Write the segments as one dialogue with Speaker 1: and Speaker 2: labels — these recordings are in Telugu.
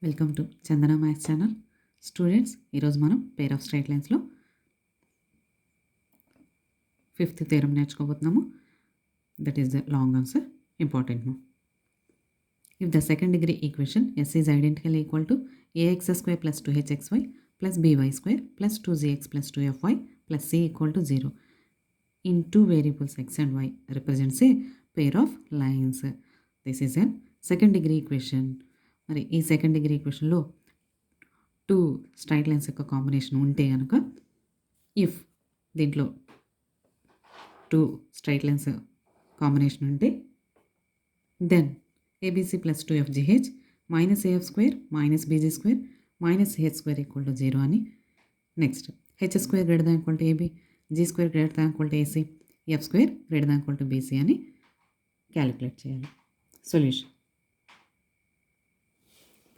Speaker 1: Welcome to Chandana maths channel. Students, ఈరోజు మనం పేర్ ఆఫ్ స్ట్రైట్ లైన్స్లో 5th థియరం నేర్చుకోబోతున్నాము. That is the long answer, important no. If the second degree equation S is identical equal to a x square plus 2hxy plus b y square plus 2gx plus 2fy plus c equal to 0 in two variables x and y represents a pair of lines. This is a second degree equation. మరి ఈ సెకండ్ డిగ్రీ ఈక్వేషన్లో టూ స్ట్రైట్ లైన్స్ యొక్క కాంబినేషన్ ఉంటే కనుక, ఇఫ్ దీంట్లో టూ స్ట్రైట్ లైన్స్ కాంబినేషన్ ఉంటే then a b c plus 2fgh minus a f square minus b g square minus h square equal to 0 అని. Next h square greater than equal to a b, g square greater than equal to a c, f square greater than equal to b c అని క్యాలిక్యులేట్ చేయాలి. Solution.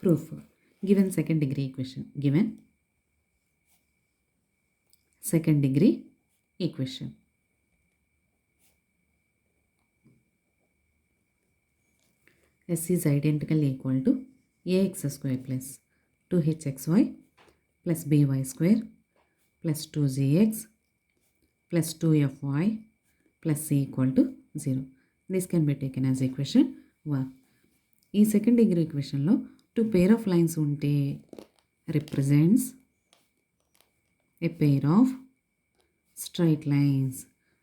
Speaker 1: Proof. Given second degree equation. Given second degree equation. S is identical equal to ax square plus 2hxy plus by square plus 2gx plus 2fy plus c equal to 0. This can be taken as equation 1. ఈ సెకండ్ డిగ్రీ ఈక్వేషన్లో టూ పేర్ ఆఫ్ లైన్స్ ఉంటే represents a pair of straight lines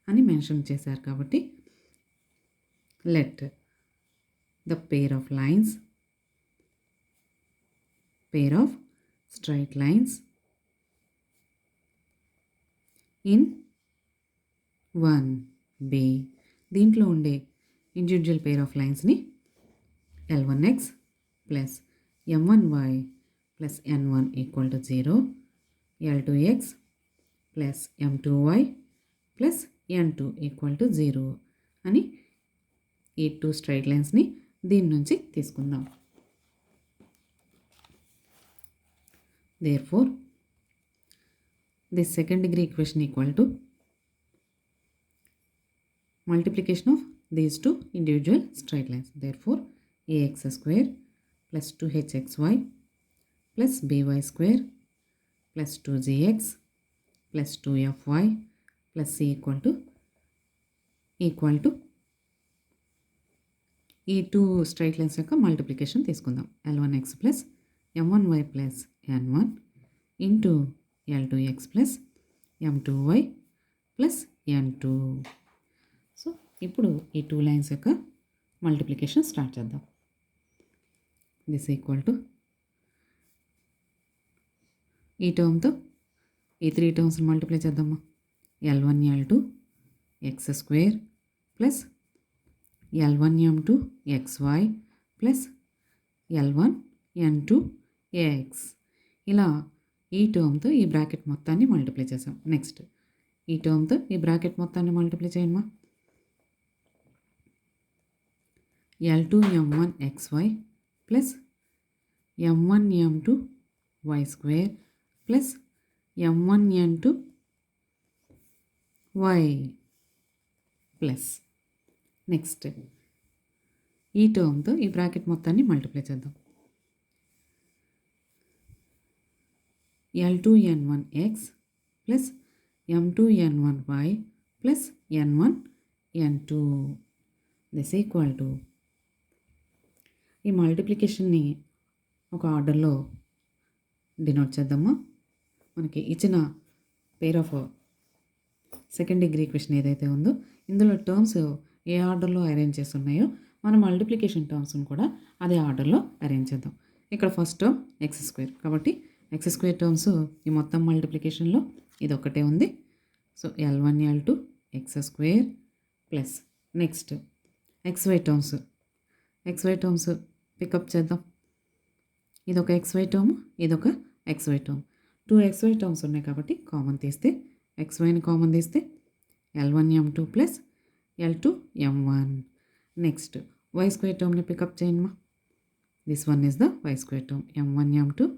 Speaker 1: అని మెన్షన్ చేశారు. కాబట్టి let the pair of lines, pair of straight lines in 1B, దీంట్లో ఉండే ఇండివిజువల్ పేర్ ఆఫ్ లైన్స్ని L1x plus M1y plus N1 equal to 0, L2x plus M2y plus N2 equal to 0 అని ఈ టూ స్ట్రైట్ లైన్స్ని దీని నుంచి తీసుకుందాం. Therefore, this second degree equation equal to multiplication of these two individual straight lines. Therefore, ax square plus 2hxy plus by square plus 2gx plus 2fy plus c equal to ఈ టూ స్ట్రైట్ లైన్స్ యొక్క మల్టిప్లికేషన్ తీసుకుందాం. L1x plus M1y plus N1 into L2x plus M2y plus N2. So ఇప్పుడు ఈ టూ లైన్స్ యొక్క మల్టిప్లికేషన్ స్టార్ట్ చేద్దాం. దిస్ ఈక్వల్ టు ఈ టర్మ్తో ఈ త్రీ టర్మ్స్ మల్టిప్లై చేద్దామా. L1 L2 x square plus L1 M2 xy plus L1 N2 ax. ఇలా ఈ టర్మ్తో ఈ బ్రాకెట్ మొత్తాన్ని మల్టిప్లై చేసాం. నెక్స్ట్ ఈ టర్మ్తో ఈ బ్రాకెట్ మొత్తాన్ని మల్టిప్లై చేయమ్మా. L2 M1 xy plus M1 M2 y square plus M1 N2 y plus. Next ఈ టర్మ్తో ఈ బ్రాకెట్ మొత్తాన్ని మల్టిప్లై చేద్దాం. L2 N1 x plus M2 N1 y plus N1 N2. This equal to ఈ మల్టిప్లికేషన్ని ఒక ఆర్డర్లో డినోట్ చేద్దామా. మనకి ఇచ్చిన pair of second degree equation ఏదైతే ఉందో ఇందులో టర్మ్స్ ఏ ఆర్డర్లో అరేంజ్ చేసి ఉన్నాయో మన మల్టిప్లికేషన్ టర్మ్స్ని కూడా అదే ఆర్డర్లో అరేంజ్ చేద్దాం. ఇక్కడ ఫస్ట్ టర్మ్ ఎక్స్ స్క్వేర్, కాబట్టి ఎక్స్ స్క్వేర్ టర్మ్స్ ఈ మొత్తం మల్టిప్లికేషన్లో ఇది ఒకటే ఉంది. So L1 L2 x square plus next x y terms pick up చేద్దాం. ఇదొక ఎక్స్వై టర్మ్, ఇదొక x y term. Two x y terms ఉన్నాయి కాబట్టి కామన్ తీస్తే ఎక్స్వైని కామన్ తీస్తే L1 M2 plus L2 M1. Next y square టర్మ్ని పికప్ చేయమ్మా. This one is the y square term, M1 M2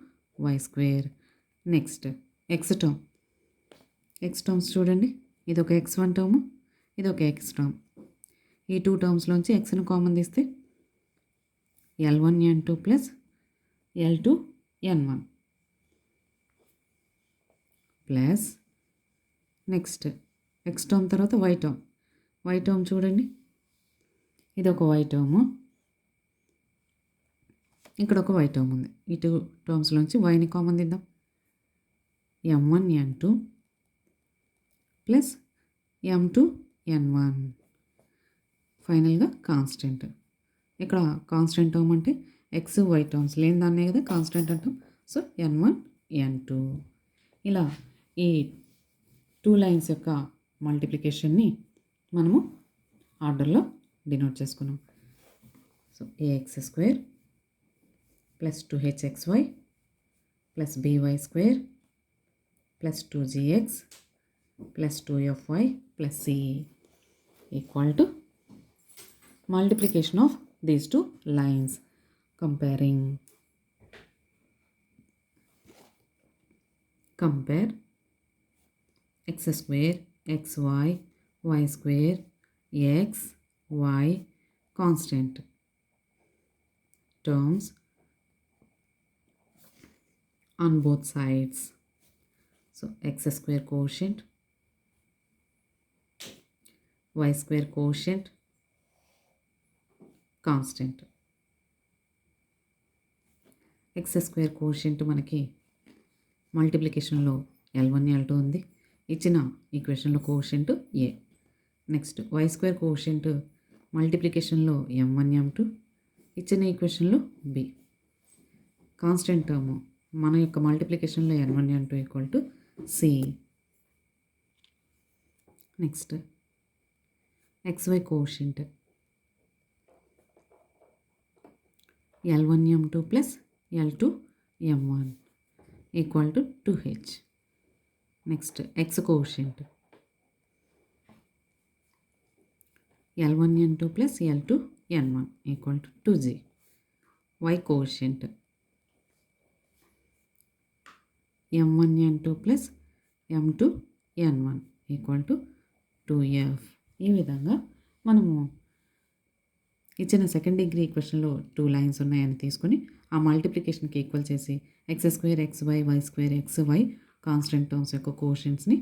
Speaker 1: y square. Next x terms చూడండి, ఇదొక x1 టర్మ్, ఇదొక ఎక్స్ టర్మ్. ఈ టూ టర్మ్స్లోంచి ఎక్స్ని కామన్ తీస్తే L1 N2 plus L2 N1 plus next X term తర్వాత వై టర్మ్ చూడండి, ఇది ఒక వై టర్ము, ఇక్కడ ఒక వై టర్మ్ ఉంది. ఈ టూ టర్మ్స్లోంచి వైని కామన్ తీద్దాం. M1 N2 plus M2 N1 ఫైనల్గా కాన్స్టెంట్. ఇక్కడ కాన్స్టెంట్ టర్మ్ అంటే ఎక్స్ వై టర్మ్స్ లేని దాన్నే కదా కాన్స్టెంట్ అంటాం. సో N1 N2 ఇలా ఈ టూ లైన్స్ యొక్క మల్టిప్లికేషన్ని మనము ఆర్డర్లో డినోట్ చేసుకున్నాం. So a x square plus 2hxy plus by square plus 2gx plus 2fy plus c equal to multiplication of these two lines. Compare x square xy y square x y constant terms on both sides. So x square quotient, y square quotient, constant. X square quotient మనకి మల్టిప్లికేషన్లో L1 L2 ఉంది, ఇచ్చిన ఈక్వేషన్లో quotient a. Next y square quotient మల్టిప్లికేషన్లో M1 M2, ఇచ్చిన ఈక్వేషన్లో బి. కాన్స్టెంట్ టర్మ్ మన యొక్క మల్టిప్లికేషన్లో N1 N2 equal to c. Next XY quotient L1 M2 plus L2 M1 equal to 2h. Next x coefficient L1 N2 plus L2 N1 equal to 2g. Y coefficient M1 N2 plus M2 N1 equal to 2f. ఈ విధంగా మనము ఇచ్చిన సెకండ్ డిగ్రీ ఈక్వేషన్లో టూ లైన్స్ ఉన్నాయని తీసుకొని ఆ మల్టిప్లికేషన్కి ఈక్వల్ చేసి X square XY y square XY constant terms యొక్క కోషియంట్స్ని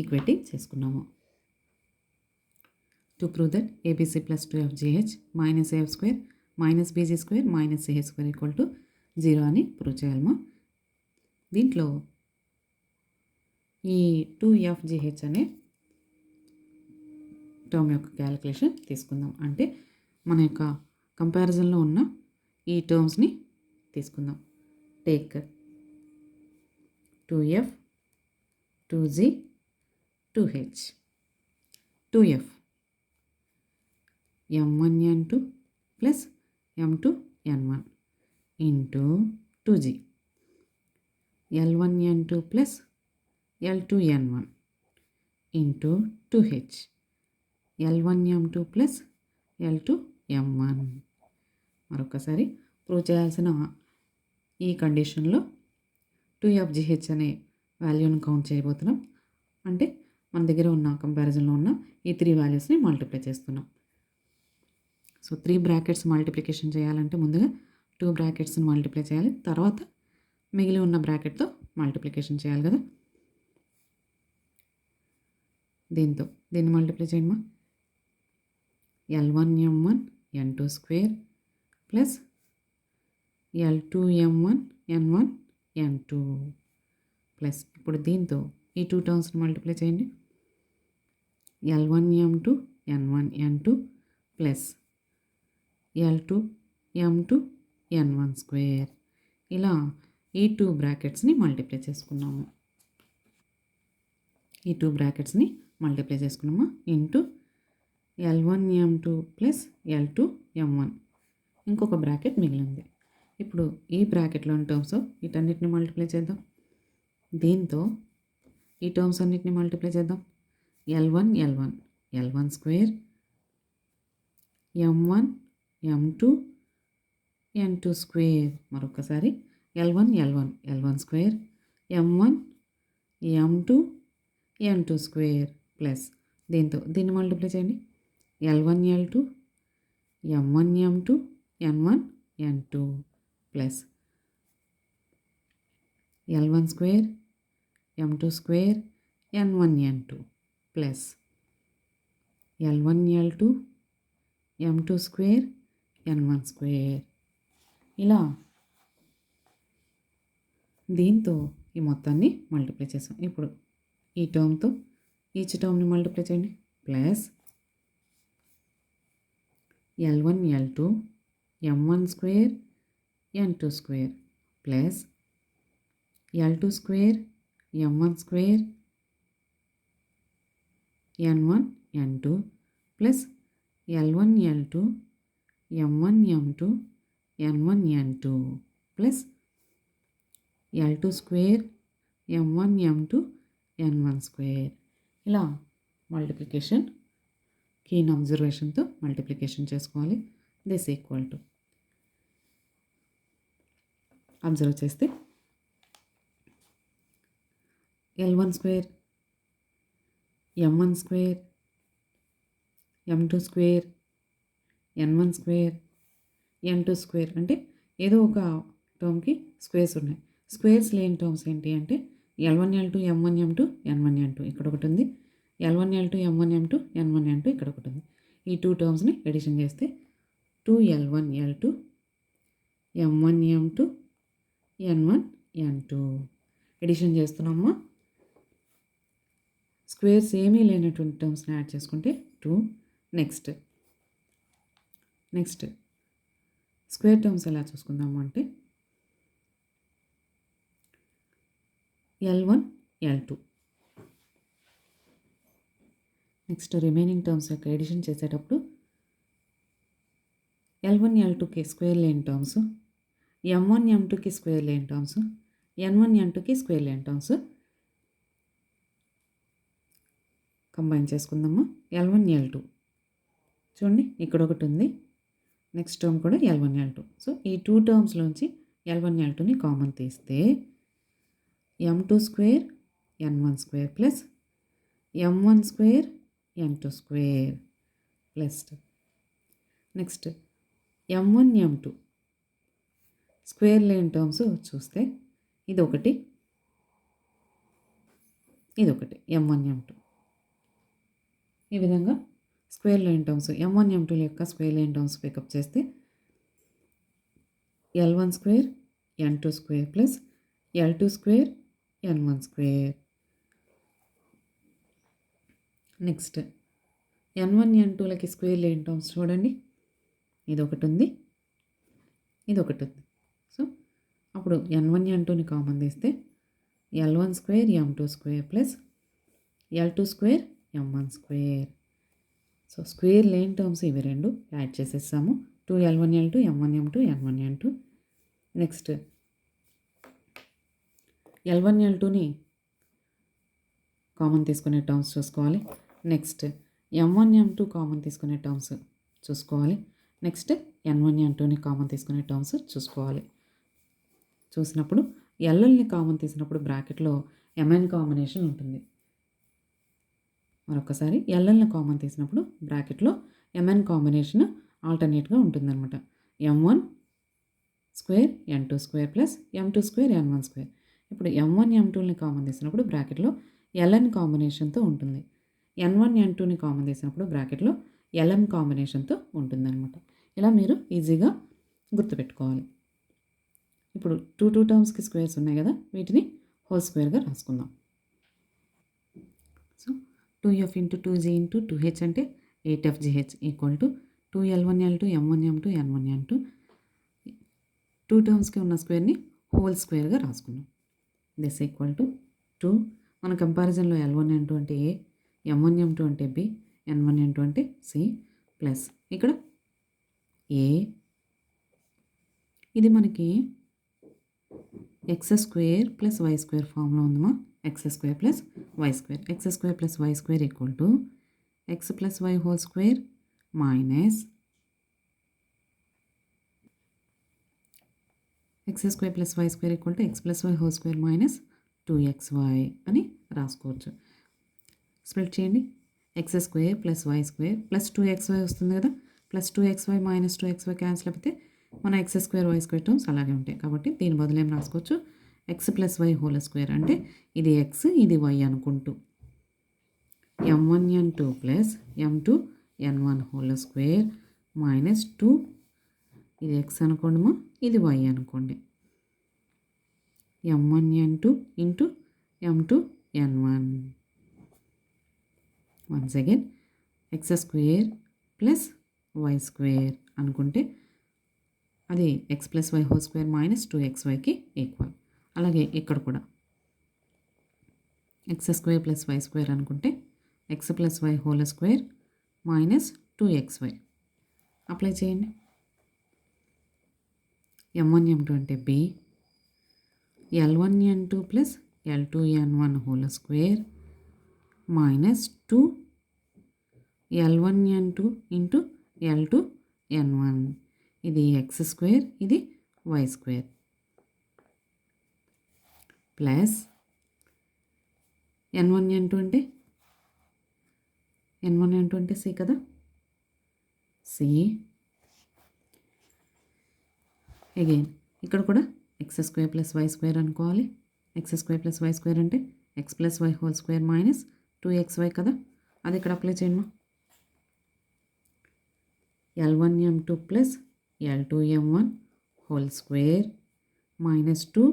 Speaker 1: ఈక్వేటింగ్ చేసుకున్నాము. To prove that ABC plus 2FGH minus AF square minus BG square minus CH square equal to 0 అని ప్రూవ్ చేయాలమ్మా. దీంట్లో ఈ 2FGH అనే టర్మ్ యొక్క క్యాలిక్యులేషన్ తీసుకుందాం. అంటే మన యొక్క కంపారిజన్లో ఉన్న ఈ టర్మ్స్ని తీసుకుందాం. Take 2f 2g 2h 2f M1 N2 plus M2 N1 into 2g L1 N2 plus L2 N1 into 2h L1 M2 plus L2 M1. మరొకసారి ప్రూవ్ చేయాల్సిన ఈ కండిషన్లో 2FGH అనే వాల్యూని కౌంట్ చేయబోతున్నాం. అంటే మన దగ్గర ఉన్న కంపారిజన్లో ఉన్న ఈ 3 వాల్యూస్ని మల్టిప్లై చేస్తున్నాం. సో 3 బ్రాకెట్స్ మల్టిప్లికేషన్ చేయాలంటే ముందుగా 2 బ్రాకెట్స్ని మల్టిప్లై చేయాలి, తర్వాత మిగిలి ఉన్న బ్రాకెట్తో మల్టిప్లికేషన్ చేయాలి కదా. దీన్ని మల్టిప్లై చేయమ్మా. L1 M1 N2 square plus L2 M1 N1 N2 plus ఇప్పుడు దీంతో ఈ 2 టర్మ్స్ని మల్టిప్లై చేయండి. L1 M2 N1 N2 plus L2 M2 N1 square. ఇలా ఈ 2 బ్రాకెట్స్ని మల్టిప్లై చేసుకున్నాము. Into L1 M2 plus L2 M1 ఇంకొక బ్రాకెట్ మిగిలింది. ఇప్పుడు ఈ బ్రాకెట్లోని టర్మ్స్ వీటన్నిటిని మల్టిప్లై చేద్దాం. దీంతో ఈ టర్మ్స్ అన్నిటిని మల్టిప్లై చేద్దాం. L1 square M1 M2 N2 square. మరొకసారి L1 square M1 M2 N2 square plus దీన్ని మల్టిప్లై చేయండి. L1 L2 M1 M2 N1 N2 plus L1 square M2 square N1 N2 plus L1 L2 M2 square N1 square. ఇలా దీంతో ఈ మొత్తాన్ని మల్టిప్లై చేసాం. ఇప్పుడు ఈ టర్మ్తో ఈచ్ టర్మ్ని మల్టిప్లై చేయండి. Plus L1 L2 M1 square N2 square plus L2 square M1 square N1 N2 plus L1 L2 M1 M2 N1 N2 plus L2 square M1 M2 N1 square. ఇలా మల్టిప్లికేషన్ కీన్ అబ్జర్వేషన్తో మల్టిప్లికేషన్ చేసుకోవాలి. దిస్ ఈక్వల్ టు అబ్జర్వ్ చేస్తే L1 square M1 square M2 square N1 square N2 square అంటే ఏదో ఒక టర్మ్కి స్క్వేర్స్ ఉన్నాయి. స్క్వేర్స్ లేని టర్మ్స్ ఏంటి అంటే L1 L2 M1 M2 N1 N2 ఇక్కడ ఒకటి ఉంది. L1 L2 M1 M2 N1 N2 ఇక్కడ ఒకటి ఉంది. ఈ టూ టర్మ్స్ని ఎడిషన్ చేస్తే 2L1 L2 M1 M2 N1 N2 edition చేస్తున్నామా. స్క్వేర్స్ ఏమీ లేనటువంటి టర్మ్స్ని యాడ్ చేసుకుంటే 2. నెక్స్ట్ స్క్వేర్ టర్మ్స్ ఎలా చూసుకుందాము అంటే L1 L2. Next remaining terms యొక్క ఎడిషన్ చేసేటప్పుడు L1 L2కి స్క్వేర్ లేని టర్మ్స్, M1 M2కి స్క్వేర్ లేని టర్మ్స్, N1 N2కి స్క్వేర్ లేని టర్మ్స్ కంబైన్ చేసుకుందాము. L1 L2 చూడండి ఇక్కడ ఒకటి ఉంది. నెక్స్ట్ టర్మ్ కూడా L1 L2. సో ఈ టూ టర్మ్స్లోంచి L1 L2ని కామన్ తీస్తే M2 square N1 square plus M1 square N2 square plus next M1 M2 square లేని టర్మ్స్ చూస్తే ఇదొకటి M1 M2. ఈ విధంగా స్క్వేర్ లేని టర్మ్స్ M1 M2 యొక్క స్క్వేర్ లేని టర్మ్స్ పికప్ చేస్తే L1 square N2 square plus L2 square N1 square. Next N1 N2లకి స్క్వేర్ లేని టర్మ్స్ చూడండి ఇదొకటి ఉంది. సో అప్పుడు N1 N2ని కామన్ తీస్తే L1 square M2 square plus L2 square M1 square. So square లేని టర్మ్స్ ఇవి రెండు యాడ్ చేసేసాము. 2L1 L2 M1 M2 N1 N2. Next L1 L2ని కామన్ తీసుకునే టర్మ్స్ చూసుకోవాలి. నెక్స్ట్ M1 M2 కామన్ తీసుకునే టర్మ్స్ చూసుకోవాలి. నెక్స్ట్ N1 N2ని కామన్ తీసుకునే టర్మ్స్ చూసుకోవాలి. చూసినప్పుడు LLని కామన్ తీసినప్పుడు బ్రాకెట్లో MN కాంబినేషన్ ఉంటుంది. మరొకసారి LLని కామన్ తీసినప్పుడు బ్రాకెట్లో MN కాంబినేషన్ ఆల్టర్నేట్గా ఉంటుందన్నమాట. M1 square N2 square plus M2 square N1 square. ఇప్పుడు M1 M2ని కామన్ తీసినప్పుడు బ్రాకెట్లో LN కాంబినేషన్తో ఉంటుంది. N1 N2ని కామన్ తీసినప్పుడు బ్రాకెట్లో LM కాంబినేషన్తో ఉంటుందన్నమాట. ఇలా మీరు ఈజీగా గుర్తుపెట్టుకోవాలి. ఇప్పుడు టూ టర్మ్స్కి స్క్వేర్స్ ఉన్నాయి కదా, వీటిని హోల్ స్క్వేర్గా రాసుకుందాం. So 2f into 2g into 2h అంటే 8fgh equal to 2L1 L2 M1 M2 N1 N2. Two టర్మ్స్కి ఉన్న స్క్వేర్ని హోల్ స్క్వేర్గా రాసుకున్నాం. This equal to 2. మన కంపారిజన్లో L1 N2 అంటే A, M1 M2 అంటే B, N1 N2 అంటే C ప్లస్ ఇక్కడ A. ఇది మనకి x square plus why square ఫామ్లో ఉందమ్మా. X square plus why square. X square plus why square equal to x plus y whole square minus x square plus why square equal to x plus y whole square minus 2xy అని రాసుకోవచ్చు. స్ప్లిట్ చేయండి. ఎక్స్ స్క్వేర్ ప్లస్ వై స్క్వేర్ ప్లస్ 2xy వస్తుంది కదా, plus 2xy minus 2xy cancel అయిపోతే మన x square y square terms అలాగే ఉంటాయి. కాబట్టి దీని బదులు ఏం రాసుకోవచ్చు, x plus y whole square అంటే ఇది ఎక్స్ ఇది వై అనుకుంటూ m1n2 plus m2n1 whole square minus 2 ఇది ఎక్స్ అనుకోండి ఇది వై అనుకోండి m1n2 into m2n1 once again x square plus why square అనుకుంటే అది x plus y whole square minus 2xyకి ఈక్వల్. అలాగే ఇక్కడ కూడా x square plus why square అనుకుంటే x plus y whole square minus 2xy apply చేయండి. m1 m2 అంటే b, l1n2 plus l2n1 whole square minus 2 l1n2 into l2n1 ఇది ఎక్స్ స్క్వేర్ ఇది వై స్క్వేర్ ప్లస్ n1n2 అంటే n1n2 అంటే సి కదా, సి అగైన్ ఇక్కడ కూడా x square plus why square అనుకోవాలి. X square plus why square అంటే x plus y whole square minus 2xy కదా, అది ఇక్కడ అప్లై చేయండి. l1m2 plus l2m1 whole square minus 2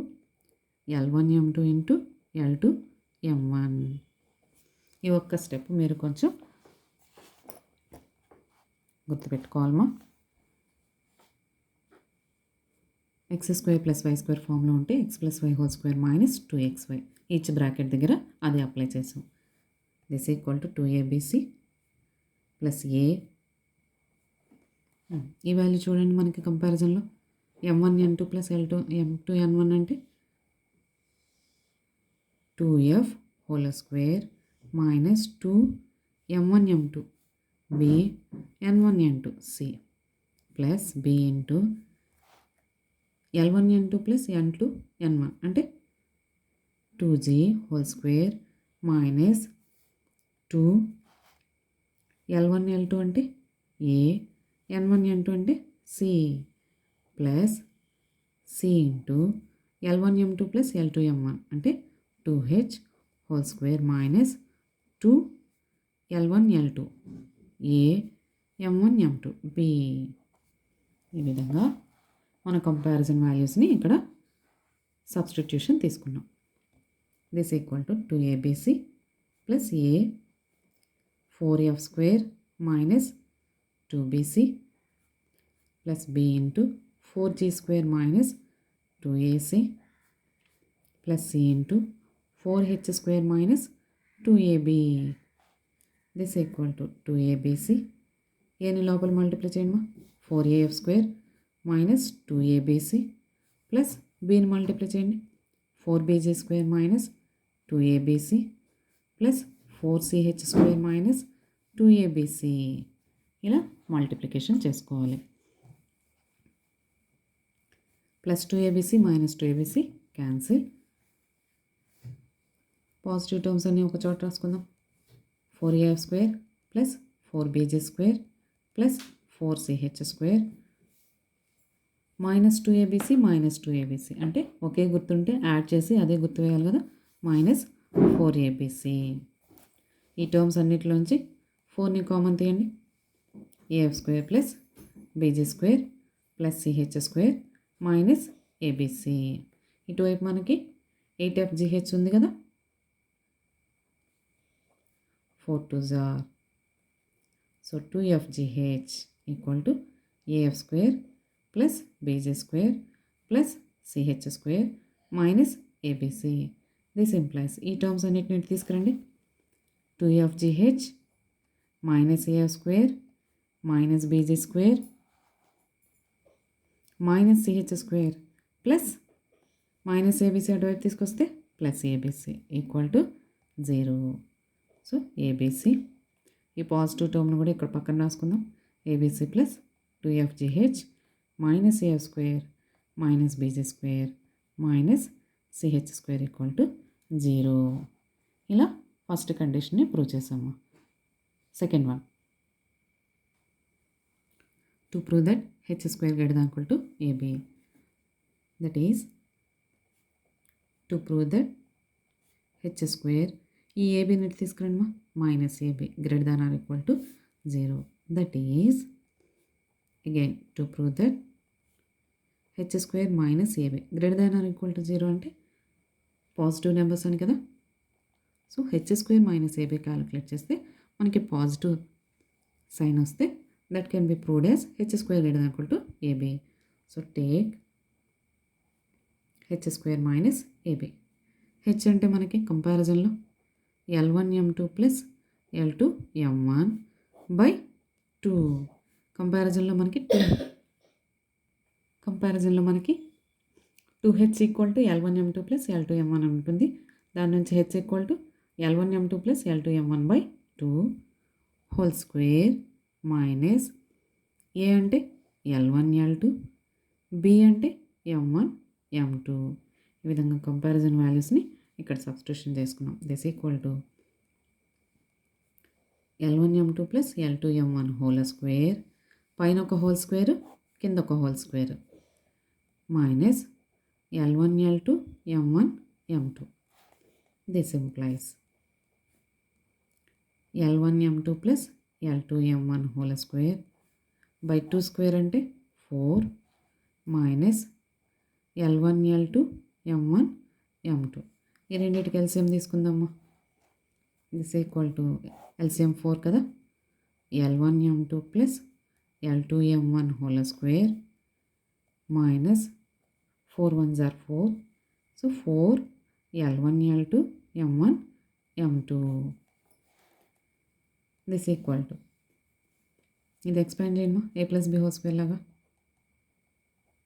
Speaker 1: l1m2 into l2m1. ఈ ఒక్క స్టెప్ మీరు కొంచెం గుర్తుపెట్టుకోవాలమ్మా. X square plus why square ఫామ్లో ఉంటే x plus y whole square minus 2xy each bracket దగ్గర అది అప్లై చేసాం. This equal to 2abc plus ఏ. ఈ వాల్యూ చూడండి మనకి కంపారిజన్లో m1n2 ప్లస్ m2n1 అంటే 2f whole square minus 2 m1m2 b n1n2 c plus b into l1n2 plus n2n1 అంటే 2g whole square minus 2 l1 l2 అంటే a n1 n2 అంటే c plus c into l1 m2 plus l2 m1 అంటే 2h whole square minus 2 l1 l2 a m1 m2 b. ఈ విధంగా మన కంపారిజన్ వాల్యూస్ని ఇక్కడ సబ్స్టిట్యూషన్ తీసుకున్నాం. This equal to 2abc plus a 4f square minus 2bc plus b into 4g square minus 2ac plus c into 4h square minus 2ab. This equal to 2abc. ఏని లోపల మల్టిప్లై చేయండి 4af square minus 2abc plus bని మల్టిప్లై చేయండి 4bg square minus 2abc plus 4ch square minus 2abc. ఇలా మల్టిప్లికేషన్ చేసుకోవాలి. Plus 2abc minus 2abc cancel. Positive terms అన్నీ ఒక చోట రాసుకుందాం. 4af square plus 4bg square plus 4ch square minus 2abc minus 2abc అంటే ఒకే గుర్తుంటే యాడ్ చేసి అదే గుర్తు వేయాలి కదా, మైనస్ 4abc. ఈ టర్మ్స్ అన్నిటిలోంచి 4ని కామన్ తీయండి. af square plus bg square plus ch square minus abc. ఇటువైపు మనకి 8fgh ఉంది కదా, 4 2s are so 2fgh equal to af square plus bg square plus ch square minus abc. This implies ఈ టర్మ్స్ అన్నిటిని తీసుకురండి. 2fgh minus af square minus bg square minus ch square plus minus abc అటువైపు తీసుకొస్తే plus abc equal to 0. So abc ఈ పాజిటివ్ టర్మ్ను కూడా ఇక్కడ పక్కన రాసుకుందాం. abc plus 2fgh minus af square minus bg square minus ch square equal to 0. ఇలా ఫస్ట్ కండిషన్ని ప్రూవ్ చేసాము. Second one, to prove that h square greater than equal to ab, that is to prove that H square ఈ ఏబీని తీసుకురండి మా minus a b greater than or equal to 0 that is again to prove that H square minus a b greater than or equal to 0 అంటే పాజిటివ్ నెంబర్స్ అని కదా. So h square minus a b calculate చేస్తే మనకి పాజిటివ్ సైన్ వస్తే that can be proved as h square greater than equal to AB. So take H square minus AB. H అంటే మనకి కంపారిజన్లో L1M2 ప్లస్ L2M1 బై 2 కంపారిజన్లో మనకి 2H equal to L1M2 plus L2M1 ఉంటుంది. దాని నుంచి H equal to L1M2 plus L2M1 by 2 whole square minus a అంటే L1 L2 బి అంటే M1 M2. ఈ విధంగా కంపారిజన్ వాల్యూస్ని ఇక్కడ సబ్స్టిట్యూషన్ చేసుకున్నాం. This equal to L1M2 plus L2M1 whole square పైన ఒక హోల్ స్క్వేర్ కింద ఒక whole square minus L1 L2 M1 M2. This implies L1 M2 plus L2 M1 whole square by 2 square అంటే 4 minus L1 L2 M1 M2. ఈ రెండింటికి ఎల్సిఎం తీసుకుందామా. దిస్ ఈక్వల్ టు ఎల్సిఎం 4 కదా. L1 M2 plus L2 M1 whole square minus 4 1s are 4. So 4 L1 L2 M1 M2. This equal to ఇది ఎక్స్పాండ్ చేయమ్మా a plus b whole square లాగా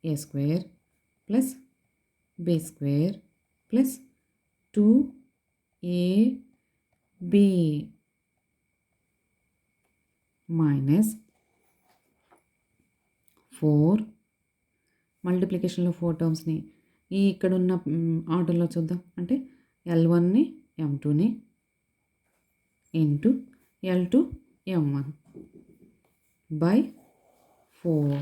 Speaker 1: a square plus b square plus 2ab minus 4 మల్టిప్లికేషన్లో 4 టర్మ్స్ని ఈ ఇక్కడ ఉన్న ఆర్డర్లో చూద్దాం. అంటే L1ని M2ని into L2 M1 by 4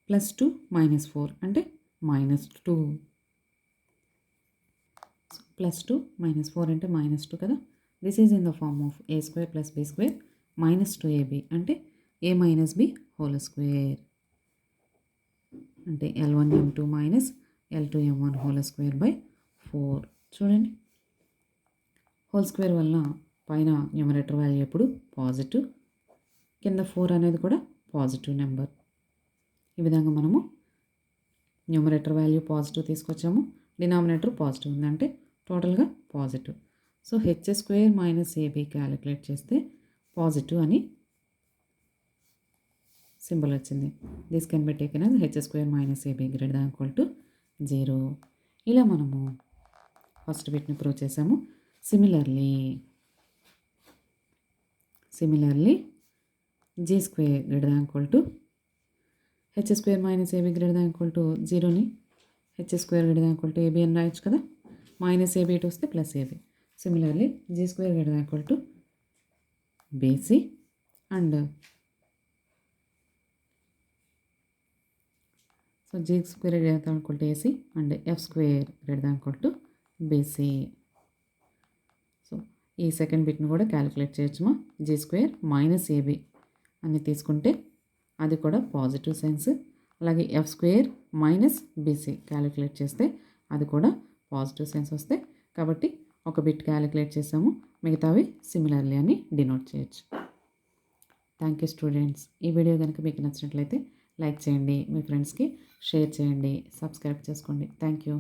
Speaker 1: plus 2 minus 4 అంటే -2 ప్లస్ 2 మైనస్ 4 అంటే -2 కదా. This is in the form of a square plus b square minus 2ab అంటే a minus b whole square అంటే L1 M2 minus L2 M1 whole square by 4. చూడండి హోల్ స్క్వేర్ వల్ల పైన న్యూమరేటర్ వాల్యూ ఎప్పుడు పాజిటివ్ కింద 4 అనేది కూడా పాజిటివ్ నెంబర్. ఈ విధంగా మనము న్యూమరేటర్ వాల్యూ పాజిటివ్ తీసుకొచ్చాము, డినామినేటర్ పాజిటివ్ ఉందంటే టోటల్గా positive. So h square minus a b calculate చేస్తే పాజిటివ్ అని సింబల్ వచ్చింది. This can be taken as h square minus a b greater than equal to 0. ఇలా మనము ఫస్ట్ బిట్ని ప్రూవ్ చేసాము. Similarly g square greater than equal to h square minus a b greater than equal to 0ని h square greater than equal to a b అని రాయొచ్చు కదా. మైనస్ ఏబీ ఇటు వస్తే plus a b. Similarly g square greater than equal to b c and so g square greater than equal to a c and f square greater than equal to b c. So ఈ సెకండ్ బిట్ని కూడా క్యాలిక్యులేట్ చేయొచ్చుమా. జీ స్క్వేర్ మైనస్ ఏబీ అని తీసుకుంటే అది కూడా పాజిటివ్ సెన్స్. అలాగే f square minus b c calculate చేస్తే అది కూడా పాజిటివ్ సెన్స్ వస్తాయి. కాబట్టి ఒక బిట్ క్యాలిక్యులేట్ చేసాము, మిగతావి సిమిలర్లీ అని డినోట్ చేయొచ్చు. Thank you students. ఈ వీడియో కనుక మీకు నచ్చినట్లయితే లైక్ చేయండి, మీ ఫ్రెండ్స్కి షేర్ చేయండి, సబ్స్క్రైబ్ చేసుకోండి. Thank you.